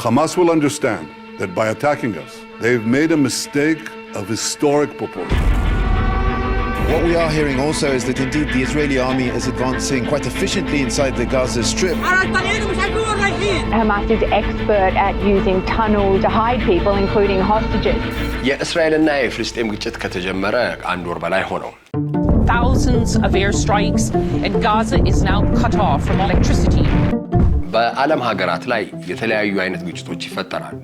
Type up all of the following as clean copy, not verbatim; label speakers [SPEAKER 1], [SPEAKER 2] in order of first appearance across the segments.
[SPEAKER 1] Hamas will understand that by attacking us, they've made a mistake of historic proportion.
[SPEAKER 2] What we are hearing also is that indeed the Israeli army is advancing quite efficiently inside the Gaza Strip.
[SPEAKER 3] Hamas is expert at using tunnels to hide people, including hostages.
[SPEAKER 4] የእስራኤልና የፍልስጤም ግጭት ከተጀመረ አንድ ወር በላይ ሆነው
[SPEAKER 5] Thousands of airstrikes and Gaza is now cut off from electricity.
[SPEAKER 4] በዓለም ሀገራት ላይ የተለያዩ አይነት ግጭቶች ይፈጠራሉ።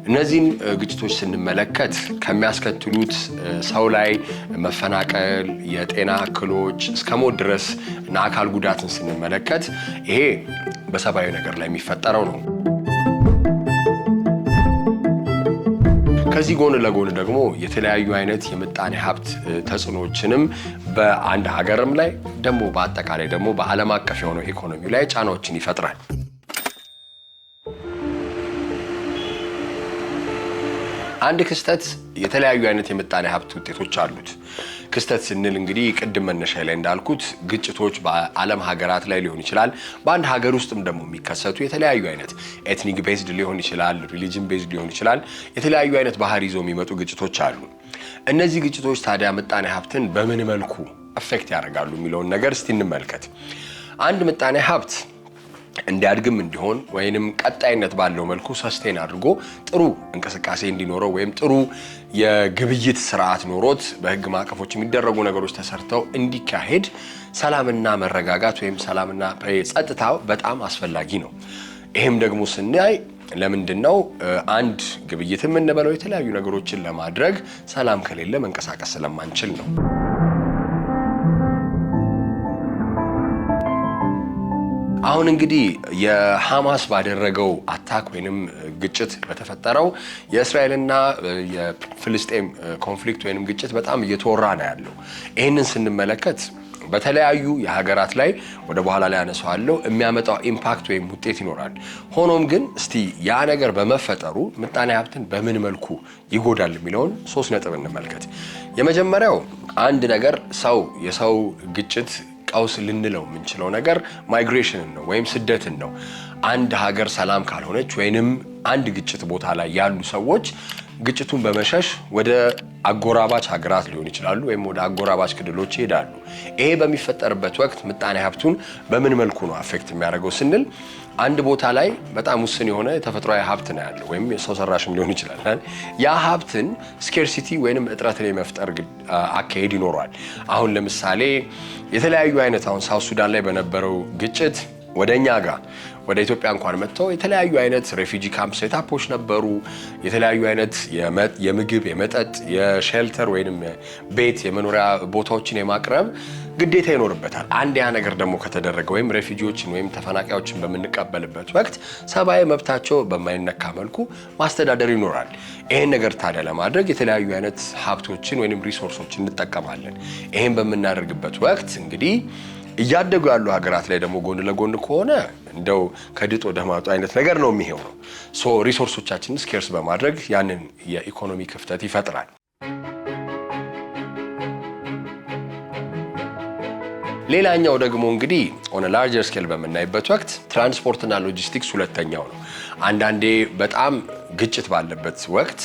[SPEAKER 4] እነዚህን ግጭቶች ስንመለከት ከሚያስከትሉት ሰው ላይ መፈናቀል፣ የጤና እክሎች እስከ ሞት ድረስ እና አካል ጉዳትን ስንመለከት ይሄ በሰብአዊ ነገር ላይ የሚፈጠረው ነው። ከዚህ ጎን ለጎን ደግሞ የተለያዩ አይነት የምጣኔ ሀብት ተጽዕኖዎችንም በአንድ ሀገርም ላይ ደግሞ በአጠቃላይ ደግሞ በዓለም አቀፍ የሆነው ኢኮኖሚ ላይ ጫናዎችን ይፈጥራል። አንድ ክስተት የተለያዩ አይነት የምጣኔ ሀብት ውጤቶች አሉት። ክስተት ስንል እንግዲህ ቅድም መነሻ ላይ እንዳልኩት ግጭቶች በዓለም ሀገራት ላይ ሊሆን ይችላል። በአንድ ሀገር ውስጥም ደግሞ የሚከሰቱ የተለያዩ አይነት ኤትኒክ ቤዝድ ሊሆን ይችላል፣ ሪሊጅን ቤዝድ ሊሆን ይችላል። የተለያዩ አይነት ባህሪ ይዘው የሚመጡ ግጭቶች አሉ። እነዚህ ግጭቶች ታዲያ ምጣኔ ሀብትን በምን መልኩ አፌክት ያደርጋሉ የሚለውን ነገር እስቲ እንመልከት። አንድ ምጣኔ ሀብት እንዲያድግም እንዲሆን ወይንም ቀጣይነት ባለው መልኩ ሰስቴን አድርጎ ጥሩ እንቅስቃሴ እንዲኖረው ወይም ጥሩ የግብይት ስርዓት ኖሮት በህግ ማዕቀፎች የሚደረጉ ነገሮች ተሰርተው እንዲካሄድ ሰላምና መረጋጋት ወይም ሰላምና ጸጥታው በጣም አስፈላጊ ነው። ይሄም ደግሞ ስናይ ለምንድነው አንድ ግብይትም እንበለው የተለያዩ ነገሮችን ለማድረግ ሰላም ከሌለ መንቀሳቀስ ስለማንችል ነው። አሁን እንግዲህ የሐማስ ባደረገው አታክ ወይንም ግጭት በተፈጠረው የእስራኤልና የፍልስጤም ኮንፍሊክት ወይንም ግጭት በጣም እየተወራ ነው ያለው። ይሄንን ስንመለከት በተለያዩ የሀገራት ላይ ወደ በኋላ ላይ አነሳዋለሁ የሚያመጣው ኢምፓክት ወይም ውጤት ይኖራል። ሆኖም ግን እስቲ ያ ነገር በመፈጠሩ ምጣኔ ሀብትን በምን መልኩ ይጎዳል የሚለውን 3 ነጥብ እንመልከት። የመጀመሪያው አንድ ነገር የሰው ግጭት ቀውስ ልንለው የምንችለው ነገር ማይግሬሽን ነው ወይም ስደትን ነው። አንድ ሀገር ሰላም ካልሆነች ወይንም አንድ ግጭት ቦታ ላይ ያሉ ሰዎች ግጭቱን በመሸሽ ወደ አጎራባች ሀገራት ሊሆን ይችላሉ ወይም ወደ አጎራባች ክልሎች ይሄዳሉ። ይሄ በሚፈጠርበት ወቅት ምጣኔ ሀብቱን በምን መልኩ ነው አፌክት የሚያደርገው ስንል አንድ ቦታ ላይ በጣም ውስን የሆነ ተፈጥሯዊ ሀብት ነው ያለው ወይም ሰው ሰራሽም ሊሆን ይችላል። ያ ሀብትን ስኬርሲቲ ወይንም እጥረትን የመፍጠር አካሄድ ይኖራል። አሁን ለምሳሌ የተለያዩ አይነት አሁን ሳውት ሱዳን ላይ በነበረው ግጭት ወደኛ ጋር ወደ ኢትዮጵያ እንኳን መጥተው የተለያዩ አይነት ሬፊጂ ካምፕ ሴታፖች ነበሩ። የተለያዩ አይነት የምግብ፣ የመጠጥ፣ የሼልተር ወይንም ቤት የመኖሪያ ቦታዎችን የማቅረብ ግዴታ ይኖርበታል። አንድ ያ ነገር ደግሞ ከተደረገ ወይም ሬፊጂዎችን ወይም ተፈናቃዮችን በምንቀበልበት ወቅት ሰብአዊ መብታቸው በማይነካ መልኩ ማስተዳደር ይኖራል። ይሄን ነገር ታዲያ ለማድረግ የተለያዩ አይነት ሀብቶችን ወይንም ሪሶርሶችን እንጠቀማለን። ይሄን በምናደርግበት ወቅት እንግዲህ እያደጉ ያሉ ሀገራት ላይ ደግሞ ጎን ለጎን ከሆነ እንደው ከድጥ ወደ ማጡ አይነት ነገር ነው የሚሆነው። ሪሶርሶቻችንን ስኬርስ በማድረግ ያንን የኢኮኖሚ ክፍተት ይፈጥራል። ሌላኛው ደግሞ እንግዲህ ኦን ላርጀር ስኬል በመናይበት ወቅት ትራንስፖርትና ሎጂስቲክስ ሁለተኛው ነው። አንዳንዴ በጣም ግጭት ባለበት ወቅት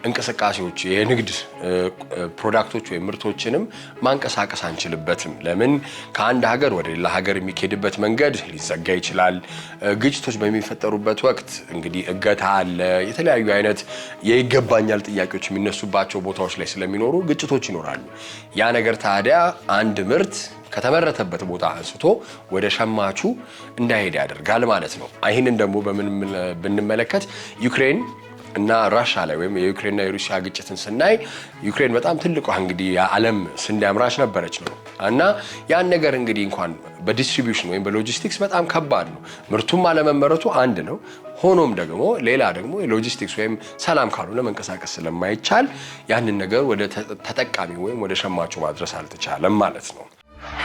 [SPEAKER 4] እንቅስቃሴዎች የንግድ ፕሮዳክቶች ወይም ምርቶችንም ማንቀሳቀስ አንችልበትም። ለምን? ከአንድ ሀገር ወደ ሌላ ሀገር የሚኬድበት መንገድ ሊዘጋ ይችላል። ግጭቶች በሚፈጠሩበት ወቅት እንግዲህ እገታ አለ። የተለያዩ አይነት የይገባኛል ጥያቄዎች የሚነሱባቸው ቦታዎች ላይ ስለሚኖሩ ግጭቶች ይኖራሉ። ያ ነገር ታዲያ አንድ ምርት ከተመረተበት ቦታ አንስቶ ወደ ሸማቹ እንዳይሄድ ያደርጋል ማለት ነው። ይህንን ደግሞ ብንመለከት ዩክሬን እና ራሻ ላይ ወይም የዩክሬንና የሩሲያ ግጭትን ስናይ ዩክሬን በጣም ትልቋ እንግዲህ የዓለም ስንዴ አምራች ነበረች ነው እና ያን ነገር እንግዲህ እንኳን በዲስትሪቢዩሽን ወይም በሎጂስቲክስ በጣም ከባድ ነው። ምርቱም አለመመረቱ አንድ ነው። ሆኖም ደግሞ ሌላ ደግሞ የሎጂስቲክስ ወይም ሰላም ካልሆነ መንቀሳቀስ ስለማይቻል ያንን ነገር ወደ ተጠቃሚ ወይም ወደ ሸማቹ ማድረስ አልተቻለም ማለት ነው።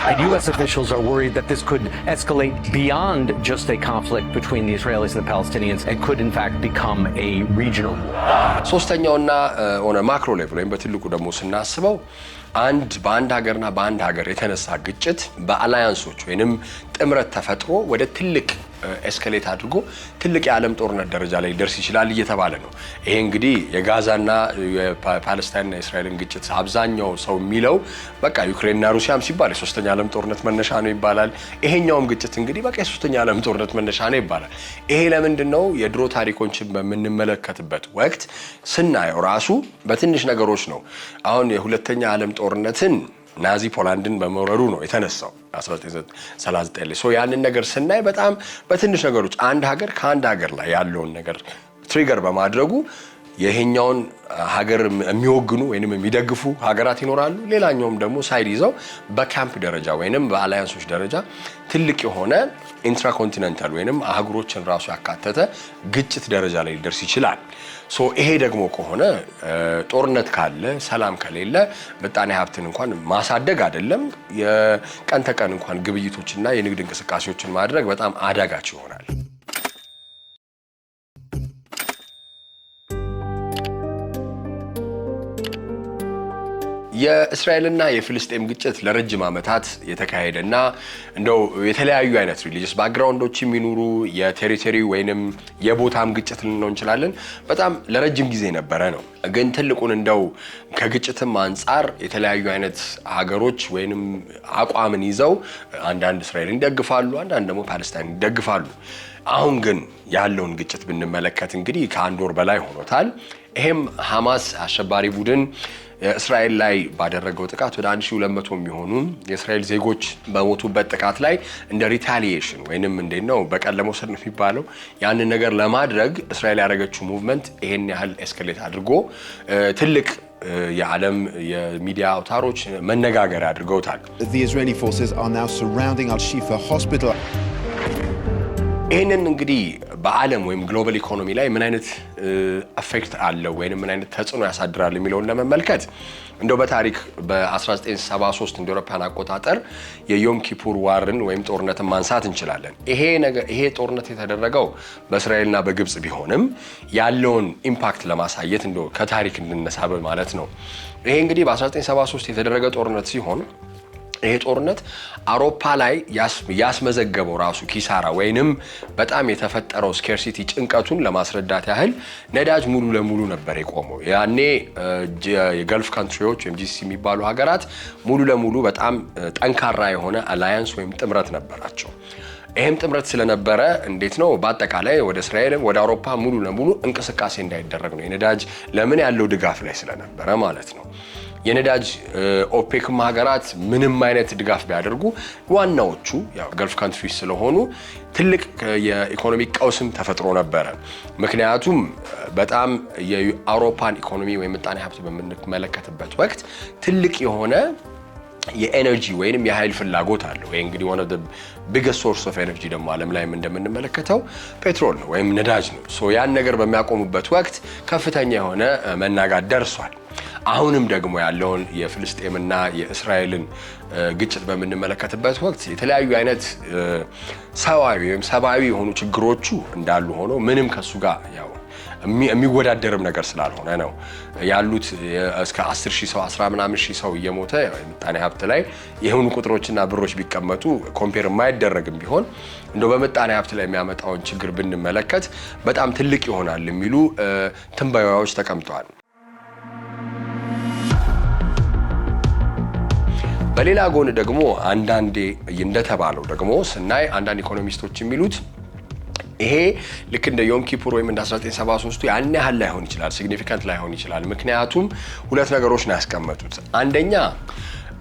[SPEAKER 6] And U.S. officials are worried that this could escalate beyond just a conflict between the Israelis and the Palestinians and could in fact become a regional war.
[SPEAKER 4] ሶስተኛውና ኦን ማክሮ ሌቭል ወይም በትልቁ ደግሞ ስናስበው በአንድ ሀገርና በአንድ ሀገር የተነሳ ግጭት በአላያንሶች ወይንም ጥምረት ተፈጥሮ ወደ ትልቅ ኤስካሌት አድርጎ ትልቅ የዓለም ጦርነት ደረጃ ላይ ደርስ ይችላል እየተባለ ነው። ይሄ እንግዲህ የጋዛና የፓለስታይንና እስራኤልን ግጭት አብዛኛው ሰው የሚለው በቃ ዩክሬንና ሩሲያም ሲባል የሶስተኛ ዓለም ጦርነት መነሻ ነው ይባላል። ይሄኛውም ግጭት እንግዲህ በቃ የሶስተኛ ዓለም ጦርነት መነሻ ነው ይባላል። ይሄ ለምንድነው? የድሮ ታሪኮችን በምንመለከትበት ወቅት ስናየው ራሱ በትንሽ ነገሮች ነው። አሁን የሁለተኛ ዓለም ጦርነትን ናዚ ፖላንድን በመውረሩ ነው የተነሳው 1939 ላይ። ያንን ነገር ስናይ በጣም በትንሽ ነገሮች አንድ ሀገር ከአንድ ሀገር ላይ ያለውን ነገር ትሪገር በማድረጉ ይሄኛውን ሀገር የሚወግኑ ወይንም የሚደግፉ ሀገራት ይኖራሉ። ሌላኛውም ደግሞ ሳይድ ይዘው በካምፕ ደረጃ ወይንም በአላያንሶች ደረጃ ትልቅ የሆነ ኢንትራኮንቲኔንታል ወይንም አህጉሮችን ራሱ ያካተተ ግጭት ደረጃ ላይ ሊደርስ ይችላል። ይሄ ደግሞ ከሆነ ጦርነት ካለ ሰላም ከሌለ ምጣኔ ሀብትን እንኳን ማሳደግ አይደለም የቀን ተቀን እንኳን ግብይቶችና የንግድ እንቅስቃሴዎችን ማድረግ በጣም አዳጋች ይሆናል። የእስራኤልና የፍልስጤም ግጭት ለረጅም ዓመታት የተካሄደና እንደው የተለያዩ አይነት ሪሊጂየስ ባክግራውንዶች የሚኖሩ የቴሪቶሪ ወይንም የቦታም ግጭት ልንለው እንችላለን በጣም ለረጅም ጊዜ ነበረ ነው። ግን ትልቁን እንደው ከግጭትም አንፃር የተለያዩ አይነት ሀገሮች ወይንም አቋምን ይዘው አንዳንድ እስራኤልን ይደግፋሉ፣ አንዳንድ ደግሞ ፓለስታይንን ይደግፋሉ። አሁን ግን ያለውን ግጭት ብንመለከት እንግዲህ ከአንድ ወር በላይ ሆኖታል። ይሄም ሐማስ አሸባሪ ቡድን እስራኤል ላይ ባደረገው ጥቃት ወደ 1200 የሚሆኑ የእስራኤል ዜጎች በሞቱበት ጥቃት ላይ እንደ ሪታሊዬሽን ወይንም እንደነው በቀል ለመውሰድ ነው የሚባለው ያንን ነገር ለማድረግ እስራኤል ያደረገችው ሙቭመንት ይሄን ያህል ኤስካሌት አድርጎ ትልቅ የዓለም የሚዲያ አውታሮች መነጋገሪያ አድርገውታል።
[SPEAKER 2] The Israeli forces are now surrounding Al-Shifa hospital.
[SPEAKER 4] ይህንን እንግዲህ በዓለም ወይም ግሎባል ኢኮኖሚ ላይ ምን አይነት አፌክት አለው ወይንም ምን አይነት ተጽዕኖ ያሳድራል የሚለውን ለመመልከት እንደው በታሪክ በ1973 እንደ አውሮፓውያን አቆጣጠር የዮም ኪፑር ዋርን ወይም ጦርነትን ማንሳት እንችላለን። ይሄ ጦርነት የተደረገው በእስራኤልና በግብጽ ቢሆንም ያለውን ኢምፓክት ለማሳየት እንደው ከታሪክ እንነሳ ማለት ነው። ይሄ እንግዲህ በ1973 የተደረገ ጦርነት ሲሆን ይሄ ጦርነት አውሮፓ ላይ ያስመዘገበው ራሱ ኪሳራ ወይንም በጣም የተፈጠረው ስኬርሲቲ ጭንቀቱን ለማስረዳት ያህል ነዳጅ ሙሉ ለሙሉ ነበር የቆመው። ያኔ የገልፍ ካንትሪዎች ወይም ጂሲሲ የሚባሉ ሀገራት ሙሉ ለሙሉ በጣም ጠንካራ የሆነ አላያንስ ወይም ጥምረት ነበራቸው። ይሄም ጥምረት ስለነበረ እንዴት ነው በአጠቃላይ ወደ እስራኤልም ወደ አውሮፓ ሙሉ ለሙሉ እንቅስቃሴ እንዳይደረግ ነው። የነዳጅ ለምን ያለው ድጋፍ ላይ ስለነበረ ማለት ነው። የነዳጅ ኦፔክም ሀገራት ምንም አይነት ድጋፍ ቢያደርጉ ዋናዎቹ ያው ገልፍ ካንትሪስ ስለሆኑ ትልቅ የኢኮኖሚ ቀውስም ተፈጥሮ ነበረ። ምክንያቱም በጣም የአውሮፓን ኢኮኖሚ ወይም ምጣኔ ሀብት በምንመለከትበት ወቅት ትልቅ የሆነ የኤነርጂ ወይንም የኃይል ፍላጎት አለው። ይሄ እንግዲህ one of the biggest source of energy ደግሞ ዓለም ላይም እንደምንመለከተው ፔትሮል ነው ወይም ነዳጅ ነው። ያን ነገር በሚያቆሙበት ወቅት ከፍተኛ የሆነ መናጋት ደርሷል። አሁንም ደግሞ ያለውን የፍልስጤምና የእስራኤልን ግጭት በምንመለከትበት ወቅት የተለያዩ አይነት ሰብአዊ የሆኑ ችግሮቹ እንዳሉ ሆኖ ምንም ከሱ ጋር ያው የሚወዳደርም ነገር ስላልሆነ ነው ያሉት እስከ 10,000 ሰው 10 ምናምን ሺህ ሰው እየሞተ ምጣኔ ሀብት ላይ የሆኑ ቁጥሮችና ብሮች ቢቀመጡ ኮምፔር የማይደረግም ቢሆን እንደው በምጣኔ ሀብት ላይ የሚያመጣውን ችግር ብንመለከት በጣም ትልቅ ይሆናል የሚሉ ትንበያዎች ተቀምጠዋል። በሌላ ጎን ደግሞ አንዳንዴ እንደተባለው ደግሞ ስናይ አንዳንድ ኢኮኖሚስቶች የሚሉት ይሄ ልክ እንደ ዮም ኪፑር ወይም እንደ 1973 ያን ያህል ላይሆን ይችላል፣ ሲግኒፊካንት ላይሆን ይችላል። ምክንያቱም ሁለት ነገሮች ነው ያስቀመጡት። አንደኛ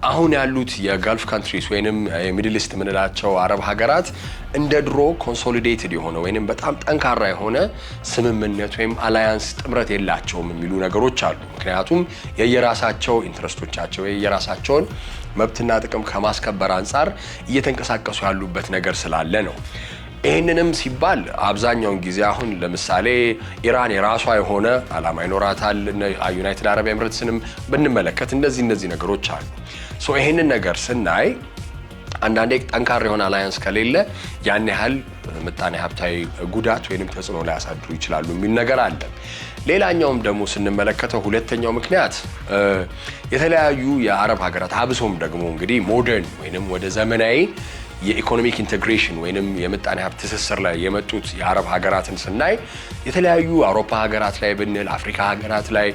[SPEAKER 4] አሁን ያሉት የጋልፍ ካንትሪስ ወይንም የሚድል ኢስት ምንላቸው አረብ ሀገራት እንደ ድሮ ኮንሶሊዴትድ የሆነ ወይንም በጣም ጠንካራ የሆነ ስምምነት ወይም አላያንስ ጥምረት የላቸውም የሚሉ ነገሮች አሉ። ምክንያቱም የየራሳቸው ኢንትረስቶቻቸው የየራሳቸውን መብትና ጥቅም ከማስከበር አንጻር እየተንቀሳቀሱ ያሉበት ነገር ስላለ ነው። ይህንንም ሲባል አብዛኛውን ጊዜ አሁን ለምሳሌ ኢራን የራሷ የሆነ ዓላማ ይኖራታል። ዩናይትድ አረብ ኤምሬትስንም ብንመለከት እነዚህ ነገሮች አሉ። ይህንን ነገር ስናይ አንዳንዴ ጠንካራ የሆነ አላያንስ ከሌለ ያን ያህል ምጣኔ ሀብታዊ ጉዳት ወይንም ተጽዕኖ ላይ ያሳድሩ ይችላሉ የሚል ነገር አለ። ሌላኛውም ደግሞ ስንመለከተው ሁለተኛው ምክንያት የተለያዩ የአረብ ሀገራት አብሶም ደግሞ እንግዲህ ሞደርን ወይንም ወደ ዘመናዊ የኢኮኖሚክ ኢንቴግሬሽን ወይንም የምጣኔ ሀብት ትስስር ላይ የመጡት የአረብ ሀገራትን ስናይ የተለያዩ አውሮፓ ሀገራት ላይ ብንል አፍሪካ ሀገራት ላይ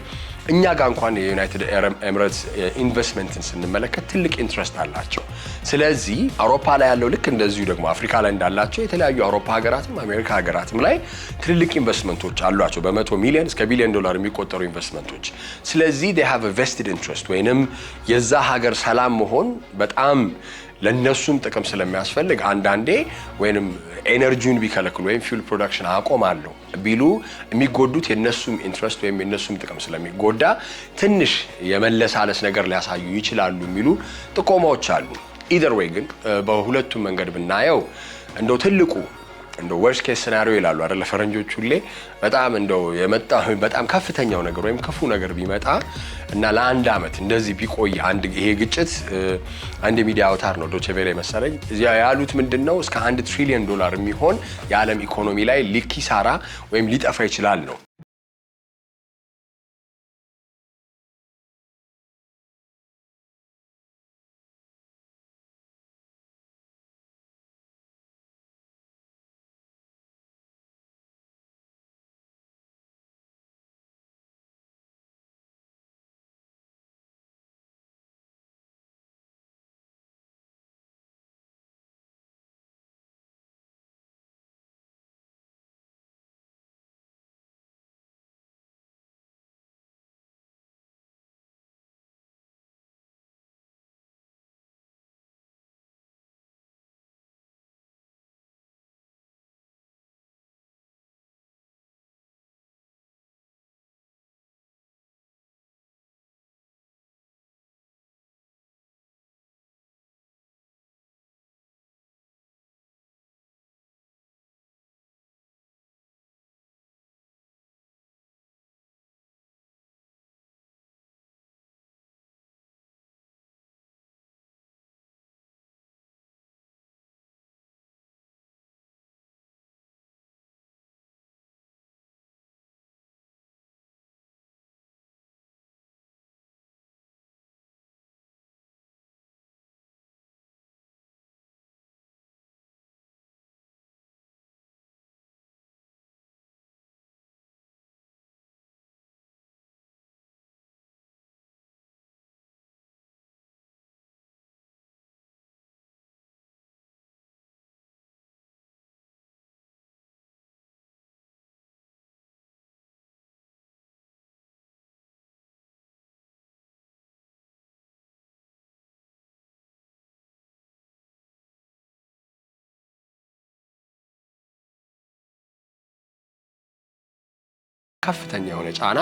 [SPEAKER 4] እኛ ጋር እንኳን የዩናይትድ አረብ ኤሚሬትስ ኢንቨስትመንትን ስንመለከት ትልቅ ኢንትረስት አላቸው። ስለዚህ አውሮፓ ላይ ያለው ልክ እንደዚሁ ደግሞ አፍሪካ ላይ እንዳላቸው የተለያዩ አውሮፓ ሀገራትም አሜሪካ ሀገራትም ላይ ትልልቅ ኢንቨስትመንቶች አሏቸው በ100 ሚሊዮን እስከ ቢሊዮን ዶላር የሚቆጠሩ ኢንቨስትመንቶች። ስለዚህ they have a vested interest ወይንም የዛ ሀገር ሰላም መሆን በጣም ለነሱም ጥቅም ስለሚያስፈልግ አንዳንዴ ወይንም ኤነርጂውን ቢከለክሉ ወይም ፊውል ፕሮዳክሽን አቆማለሁ ቢሉ የሚጎዱት የነሱም ኢንትረስት ወይም የነሱም ጥቅም ስለሚጎዳ ትንሽ የመለሳለስ ነገር ሊያሳዩ ይችላሉ የሚሉ ጥቆማዎች አሉ። ኢዘር ዌይ ግን በሁለቱም መንገድ ብናየው እንደው ትልቁ እንደው ወርስት ኬስ ሲናሪዮ ይላሉ አይደል ፈረንጆች ሁሌ በጣም እንደው የመጣ በጣም ከፍተኛው ነገር ወይም ክፉ ነገር ቢመጣ እና ለአንድ አመት እንደዚህ ቢቆይ አንድ ይሄ ግጭት አንድ ሚዲያ አውታር ነው ዶቼ ቬለ መሰለኝ ያሉት ምንድነው እስከ 1 ትሪሊዮን ዶላር የሚሆን የዓለም ኢኮኖሚ ላይ ሊኪሳራ ወይም ሊጠፋ ይችላል ነው። ከፍተኛ የሆነ ጫና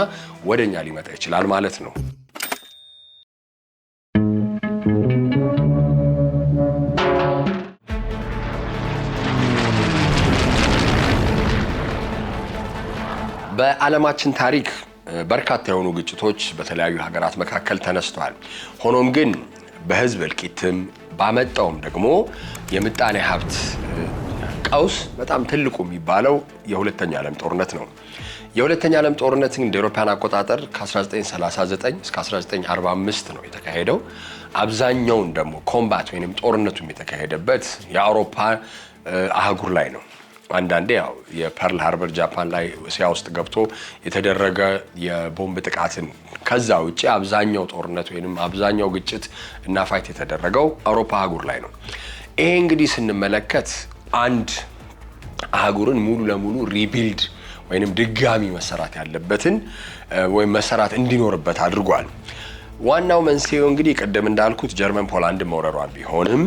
[SPEAKER 4] ወደኛ ሊመጣ ይችላል ማለት ነው። በዓለማችን ታሪክ በርካታ የሆኑ ግጭቶች በተለያዩ ሀገራት መካከል ተነስተዋል። ሆኖም ግን በህዝብ እልቂትም ባመጣውም ደግሞ የምጣኔ ሀብት ቀውስ በጣም ትልቁ የሚባለው የሁለተኛ ዓለም ጦርነት ነው። የሁለተኛ ዓለም ጦርነት እንደ አውሮፓውያን አቆጣጠር ከ1939 እስከ 1945 ነው የተካሄደው። አብዛኛውን ደግሞ ኮምባት ወይንም ጦርነቱም የተካሄደበት የአውሮፓ አህጉር ላይ ነው። አንዳንዴ ያው የፐርል ሃርበር ጃፓን ላይ እስያ ውስጥ ገብቶ የተደረገ የቦምብ ጥቃትን ከዛ ውጪ አብዛኛው ጦርነት ወይንም አብዛኛው ግጭት እና ፋይት የተደረገው አውሮፓ አህጉር ላይ ነው። ይሄ እንግዲህ ስንመለከት አንድ አህጉርን ሙሉ ለሙሉ ሪቢልድ ወይንም ድጋሚ መሰራት ያለበትን ወይም መሰራት እንዲኖርበት አድርጓል። ዋናው መንስኤው እንግዲህ ቀደም እንዳልኩት ጀርመን ፖላንድ መውረሯን ቢሆንም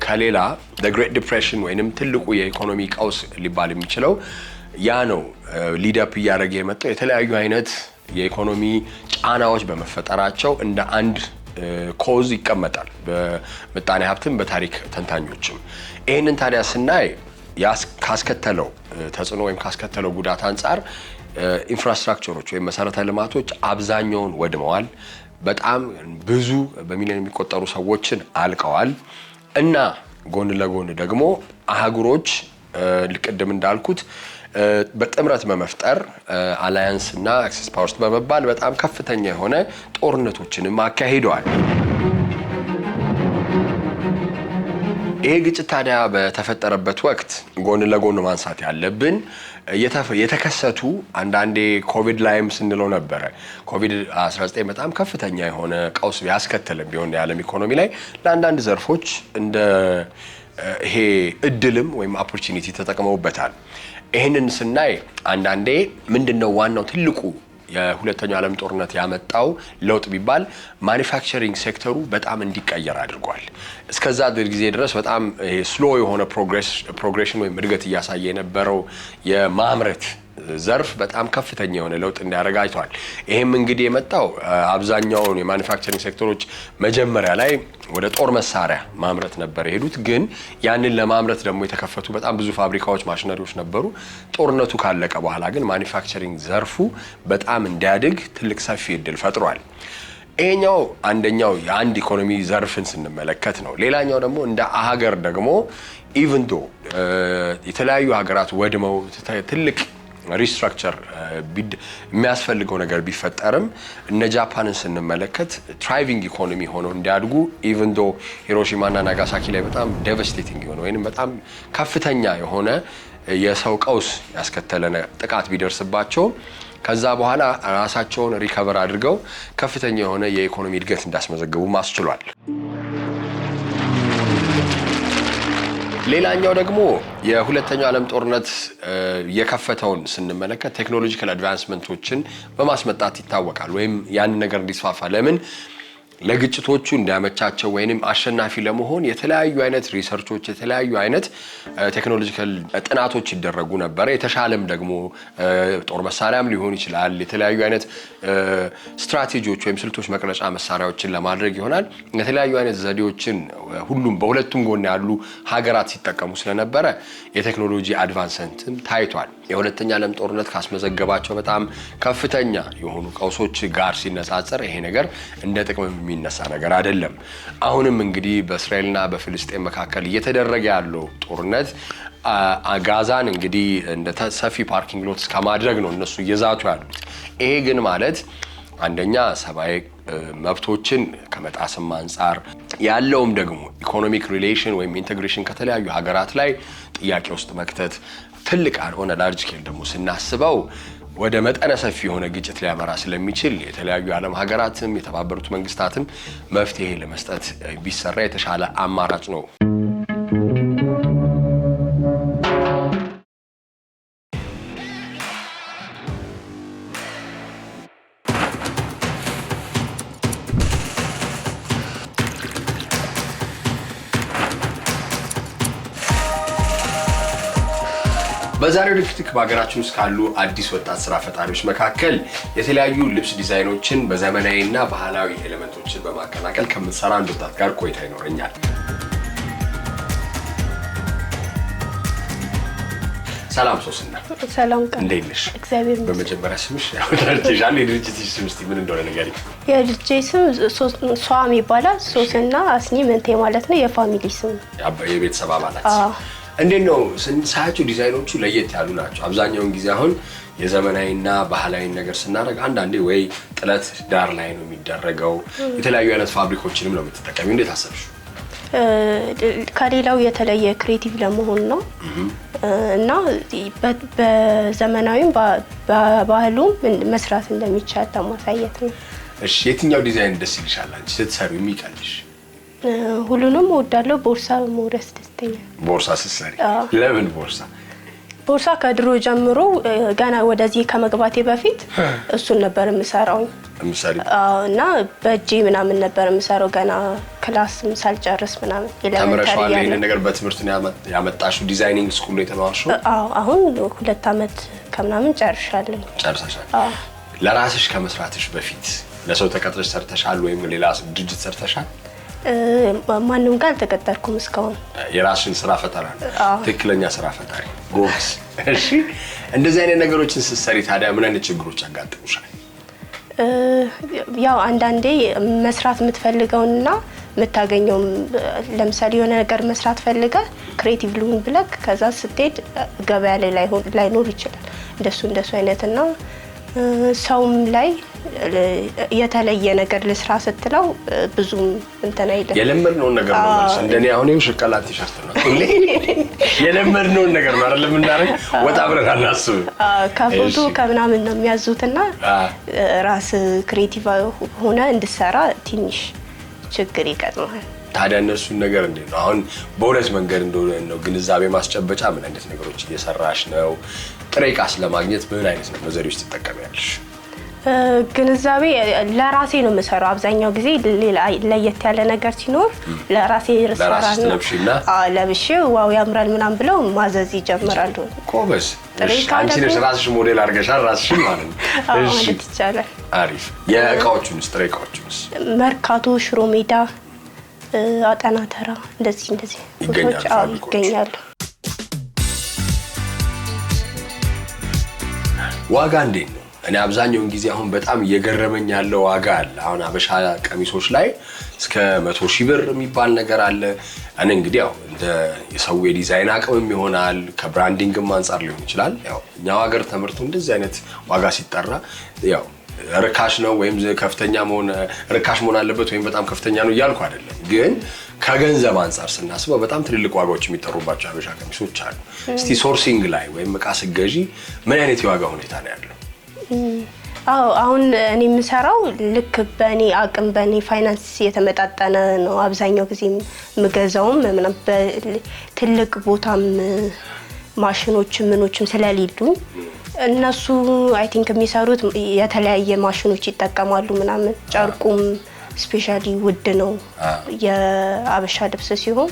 [SPEAKER 4] ከሌላ the Great Depression ወይንም ትልቁ የኢኮኖሚ ቀውስ ሊባል የሚችለው ያ ነው ሊዳፕ እያደረገ የመጣው የተለያዩ አይነት የኢኮኖሚ ጫናዎች በመፈጠራቸው እንደ አንድ ኮዝ ይቀመጣል በምጣኔ ሀብትም በታሪክ ተንታኞችም። ይህንን ታዲያ ስናይ ካስከተለው ተጽዕኖ ወይም ካስከተለው ጉዳት አንጻር ኢንፍራስትራክቸሮች ወይም መሰረተ ልማቶች አብዛኛውን ወድመዋል። በጣም ብዙ በሚሊዮን የሚቆጠሩ ሰዎችን አልቀዋል እና ጎን ለጎን ደግሞ አህጉሮች ልቅድም እንዳልኩት በጥምረት በመፍጠር አላያንስ እና አክሰስ ፓወርስ በመባል በጣም ከፍተኛ የሆነ ጦርነቶችንም አካሂደዋል። ይሄ ግጭት ታዲያ በተፈጠረበት ወቅት ጎን ለጎን ማንሳት ያለብን የተከሰቱ አንዳንዴ ኮቪድ ላይም ስንለው ነበረ ኮቪድ-19 በጣም ከፍተኛ የሆነ ቀውስ ያስከተለም ቢሆን የዓለም ኢኮኖሚ ላይ ለአንዳንድ ዘርፎች እንደ ይሄ እድልም ወይም ኦፖርቹኒቲ ተጠቅመውበታል። ይሄንን ስናይ አንዳንዴ ምንድነው ዋናው ትልቁ የሁለተኛው ዓለም ጦርነት ያመጣው ለውጥ ቢባል ማኒፋክቸሪንግ ሴክተሩ በጣም እንዲቀየር አድርጓል። እስከዛ ጊዜ ድረስ በጣም ስሎ የሆነ ፕሮግሬሽን ወይም እድገት እያሳየ የነበረው የማምረት ዘርፍ በጣም ከፍተኛ የሆነ ለውጥ እንዲያደርግ አይቷል። ይሄም እንግዲህ የመጣው አብዛኛውን የማኒፋክቸሪንግ ሴክተሮች መጀመሪያ ላይ ወደ ጦር መሳሪያ ማምረት ነበር የሄዱት። ግን ያንን ለማምረት ደግሞ የተከፈቱ በጣም ብዙ ፋብሪካዎች፣ ማሽነሪዎች ነበሩ። ጦርነቱ ካለቀ በኋላ ግን ማኒፋክቸሪንግ ዘርፉ በጣም እንዲያድግ ትልቅ ሰፊ እድል ፈጥሯል። ይሄኛው አንደኛው የአንድ ኢኮኖሚ ዘርፍን ስንመለከት ነው። ሌላኛው ደግሞ እንደ ሀገር ደግሞ ኢቭን ዶ የተለያዩ ሀገራት ወድመው ትልቅ ሪስትራክቸር የሚያስፈልገው ነገር ቢፈጠርም እነ ጃፓንን ስንመለከት ትራይቪንግ ኢኮኖሚ ሆነው እንዲያድጉ ኢቭን ዶ ሂሮሺማና ናጋሳኪ ላይ በጣም ዴቫስቴቲንግ የሆነ ወይንም በጣም ከፍተኛ የሆነ የሰው ቀውስ ያስከተለ ጥቃት ቢደርስባቸው ከዛ በኋላ ራሳቸውን ሪከቨር አድርገው ከፍተኛ የሆነ የኢኮኖሚ እድገት እንዳስመዘግቡ ማስችሏል። ሌላኛው ደግሞ የሁለተኛው ዓለም ጦርነት የከፈተውን ስንመለከት ቴክኖሎጂካል አድቫንስመንቶችን በማስመጣት ይታወቃል። ወይም ያን ነገር እንዲስፋፋ ለምን ለግጭቶቹ እንዲያመቻቸው ወይንም አሸናፊ ለመሆን የተለያዩ አይነት ሪሰርቾች የተለያዩ አይነት ቴክኖሎጂካል ጥናቶች ይደረጉ ነበር። የተሻለም ደግሞ ጦር መሳሪያም ሊሆን ይችላል የተለያዩ አይነት ስትራቴጂዎች ወይም ስልቶች መቅረጫ መሳሪያዎችን ለማድረግ ይሆናል የተለያዩ አይነት ዘዴዎችን ሁሉም በሁለቱም ጎን ያሉ ሀገራት ሲጠቀሙ ስለነበረ የቴክኖሎጂ አድቫንስመንትም ታይቷል። የሁለተኛ ዓለም ጦርነት ካስመዘገባቸው በጣም ከፍተኛ የሆኑ ቀውሶች ጋር ሲነጻጸር ይሄ ነገር እንደ ጥቅም የሚነሳ ነገር አይደለም። አሁንም እንግዲህ በእስራኤልና በፍልስጤም መካከል እየተደረገ ያለው ጦርነት ጋዛን እንግዲህ እንደ ሰፊ ፓርኪንግ ሎት ከማድረግ ነው እነሱ እየዛቱ ያሉት። ይሄ ግን ማለት አንደኛ ሰብአዊ መብቶችን ከመጣስም አንጻር ያለውም ደግሞ ኢኮኖሚክ ሪሌሽን ወይም ኢንቴግሬሽን ከተለያዩ ሀገራት ላይ ጥያቄ ውስጥ መክተት ትልቅ አልሆነ ላርጅ ስኬል ደግሞ ስናስበው ወደ መጠነ ሰፊ የሆነ ግጭት ሊያመራ ስለሚችል የተለያዩ ዓለም ሀገራትም የተባበሩት መንግስታትም መፍትሄ ለመስጠት ቢሰራ የተሻለ አማራጭ ነው። በዛሬው ልክትክ በሀገራችን ውስጥ ካሉ አዲስ ወጣት ስራ ፈጣሪዎች መካከል የተለያዩ ልብስ ዲዛይኖችን በዘመናዊና ባህላዊ ኤሌመንቶችን በማቀላቀል ከምትሰራ አንድ ወጣት ጋር ቆይታ ይኖረኛል። ሰላም ሶስና።
[SPEAKER 7] ሰላም ቀን።
[SPEAKER 4] እንዴት ነሽ?
[SPEAKER 7] እግዚአብሔር ይመስገን።
[SPEAKER 4] በመጀመሪያ ስምሽ ያው ታርቲሻል የድርጅትሽ ስም እስቲ ምን እንደሆነ ንገሪኝ።
[SPEAKER 7] የልጄ ስም ሷም ይባላል። ሶስና አስኒ መንቴ ማለት ነው የፋሚሊ ስም።
[SPEAKER 4] የቤተሰብ አባላት። እንዴት ነው ሳያቸው ዲዛይኖቹ ለየት ያሉ ናቸው። አብዛኛውን ጊዜ አሁን የዘመናዊና ባህላዊ ነገር ስናደርግ አንዳንዴ ወይ ጥለት ዳር ላይ ነው የሚደረገው የተለያዩ አይነት ፋብሪኮችንም ነው የምትጠቀሚው። እንዴት አሰብሽ?
[SPEAKER 7] ከሌላው የተለየ ክሬቲቭ ለመሆን ነው እና በዘመናዊም በባህሉም መስራት እንደሚቻል ለማሳየት ነው።
[SPEAKER 4] እሺ የትኛው ዲዛይን ደስ ይልሻል አንቺ ስትሰሪ የሚቀልሽ?
[SPEAKER 7] ሁሉንም እወዳለሁ። ቦርሳ መውረስ ደስተኛ።
[SPEAKER 4] ቦርሳ ስትሰሪ ለምን ቦርሳ?
[SPEAKER 7] ቦርሳ ከድሮ ጀምሮ ገና ወደዚህ ከመግባቴ በፊት እሱን ነበር የምሰራው። እና በእጄ ምናምን ነበር የምሰራው ገና ክላስም ሳልጨርስ ምናምን።
[SPEAKER 4] ተምረሻል ይሄን ነገር በትምህርት ነው ያመጣሽው? ዲዛይኒንግ ስኩል ላይ ተማርሽው?
[SPEAKER 7] አሁን 2 አመት ከምናምን ጨርሻለሁ።
[SPEAKER 4] ጨርሰሻል? ለራስሽ ከመስራትሽ በፊት ለሰው ተቀጥረሽ ሰርተሻል ወይም ሌላ ድርጅት ሰርተሻል?
[SPEAKER 7] ማንንም ጋር አልተቀጠርኩም እስካሁን።
[SPEAKER 4] የራስሽን ስራ ፈጠራ ትክክለኛ ስራ ፈጣሪ ጎበዝ። እሺ እንደዚህ አይነት ነገሮችን ስትሰሪ ታዲያ ምን አይነት ችግሮች ያጋጥሙሻል?
[SPEAKER 7] ያው አንዳንዴ መስራት የምትፈልገውና የምታገኘው ለምሳሌ የሆነ ነገር መስራት ፈልገ ክሬቲቭ ልሁን ብለክ ከዛ ስትሄድ ገበያ ላይ ላይኖር ይችላል። እንደሱ አይነትና ሰውም ላይ የተለየ ነገር ልስራ ስትለው ብዙም እንትን አይደለም።
[SPEAKER 4] የለመድነውን ነገር ነው ማለት እንደኔ አሁን ይኸው ሽቀላ ቲሸርት ነው ሁሌ የለመድነውን ነገር ነው አይደለም እናረግ ወጣ ብለን አናስብ።
[SPEAKER 7] ከፎቶ ከምናምን ነው የሚያዙትና ራስ ክሬቲቭ ሆነ እንድሰራ ትንሽ ችግር ይቀጥማል።
[SPEAKER 4] ታዲያ እነሱን ነገር እንዴት ነው አሁን በሁለት መንገድ እንደሆነ ነው ግንዛቤ ማስጨበጫ ምን አይነት ነገሮች እየሰራሽ ነው? ጥሬ ዕቃስ ለማግኘት ምን አይነት ነው ዘዴዎች ትጠቀሚያለሽ?
[SPEAKER 7] ግንዛቤ ለራሴ ነው የምሰራው አብዛኛው ጊዜ ሌላ ለየት ያለ ነገር ሲኖር ለራሴ ሬስቶራንት ለብሼ ዋው ያምራል ምናምን ብለው ማዘዝ ይጀምራሉ።
[SPEAKER 4] ኮበስ አንቺ ነሽ ራስሽ ሞዴል አድርገሻል ራስሽ ማለት ነው።
[SPEAKER 7] እሺ ይቻላል።
[SPEAKER 4] አሪፍ። የእቃዎቹን ጥሬ ዕቃዎቹንስ?
[SPEAKER 7] መርካቶ፣ ሽሮ ሜዳ፣ አጠና ተራ እንደዚህ ይገኛሉ።
[SPEAKER 4] ዋጋ እንዴት ነው? እኔ አብዛኛውን ጊዜ አሁን በጣም እየገረመኝ ያለው ዋጋ አለ። አሁን አበሻ ቀሚሶች ላይ እስከ 100,000 ብር የሚባል ነገር አለ። እኔ እንግዲህ ያው እንደ የሰው የዲዛይን አቅምም ይሆናል ከብራንዲንግም አንፃር ሊሆን ይችላል። ያው እኛው ሀገር ተመርቶ እንደዚህ አይነት ዋጋ ሲጠራ ያው ርካሽ ነው ወይም ከፍተኛ መሆን ርካሽ መሆን አለበት ወይም በጣም ከፍተኛ ነው እያልኩ አይደለም። ግን ከገንዘብ አንፃር ስናስበው በጣም ትልልቅ ዋጋዎች የሚጠሩባቸው አበሻ ቀሚሶች አሉ። እስቲ ሶርሲንግ ላይ ወይም ዕቃ ስገዢ ምን አይነት የዋጋ ሁኔታ ነው ያለው?
[SPEAKER 7] አሁን እኔ የምሰራው ልክ በእኔ አቅም በእኔ ፋይናንስ የተመጣጠነ ነው አብዛኛው ጊዜ የምገዛውም ምናምን ትልቅ ቦታም ማሽኖች ምኖችም ስለሌሉ እነሱ አይ ቲንክ የሚሰሩት የተለያየ ማሽኖች ይጠቀማሉ ምናምን ጨርቁም ስፔሻሊ ውድ ነው የአበሻ ልብስ ሲሆን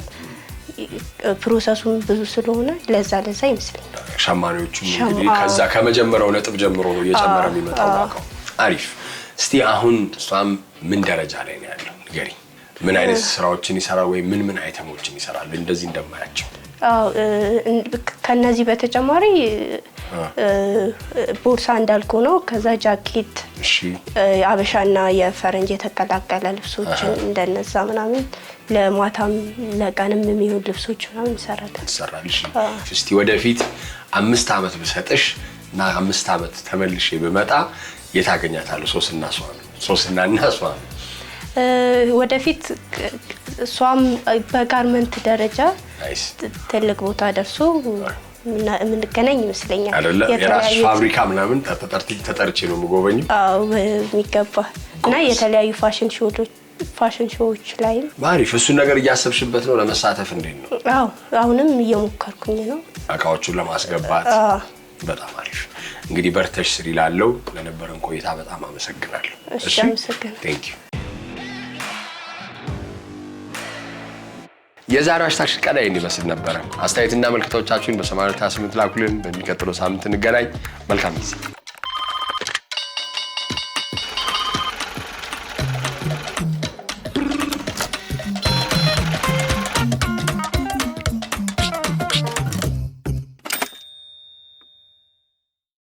[SPEAKER 7] ፕሮሰሱም ብዙ ስለሆነ ለዛ ይመስለኛል
[SPEAKER 4] ሸማኔዎቹ እንግዲህ ከዛ ከመጀመሪያው ነጥብ ጀምሮ ነው እየጨመረ የሚመጣው ዋጋው። አሪፍ። እስቲ አሁን እሷም ምን ደረጃ ላይ ነው ያለው ንገሪ። ምን አይነት ስራዎችን ይሰራል ወይ ምን አይተሞችን ይሰራል እንደዚህ እንደማያቸው?
[SPEAKER 7] ከነዚህ በተጨማሪ ቦርሳ እንዳልኩ ነው። ከዛ ጃኬት አበሻና የፈረንጅ የተቀላቀለ ልብሶችን እንደነዛ ምናምን ለማታም ለቀንም የሚሆን ልብሶች ምናምን
[SPEAKER 4] ይሰራልሽ። እስቲ ወደፊት 5 ዓመት ብሰጥሽ እና 5 ዓመት ተመልሼ ብመጣ የታገኛታለሁ ሶስናና ሷን
[SPEAKER 7] ወደፊት እሷም በጋርመንት ደረጃ ትልቅ ቦታ ደርሶ የምንገናኝ ይመስለኛል።
[SPEAKER 4] የራስ ፋብሪካ ምናምን ተጠርቼ ነው የምጎበኘው።
[SPEAKER 7] የሚገባ እና የተለያዩ ፋሽን ሾዎች ላይ
[SPEAKER 4] አሪፍ። እሱን ነገር እያሰብሽበት ነው ለመሳተፍ? እንዴት ነው?
[SPEAKER 7] አሁንም እየሞከርኩኝ ነው
[SPEAKER 4] እቃዎቹን ለማስገባት። በጣም አሪፍ። እንግዲህ በርተሽ ስሪ ላለው ለነበረን ቆይታ በጣም አመሰግናለሁ።
[SPEAKER 7] እሺ አመሰግናለሁ።
[SPEAKER 4] ቴንክ ዩ። የዛሬው ሃሽታግ ሽቀላ ይመስል ነበር። አስተያየትና መልእክቶቻችሁን በ828 ላኩልን። በሚቀጥለው ሳምንት እንገናኝ። መልካም ጊዜ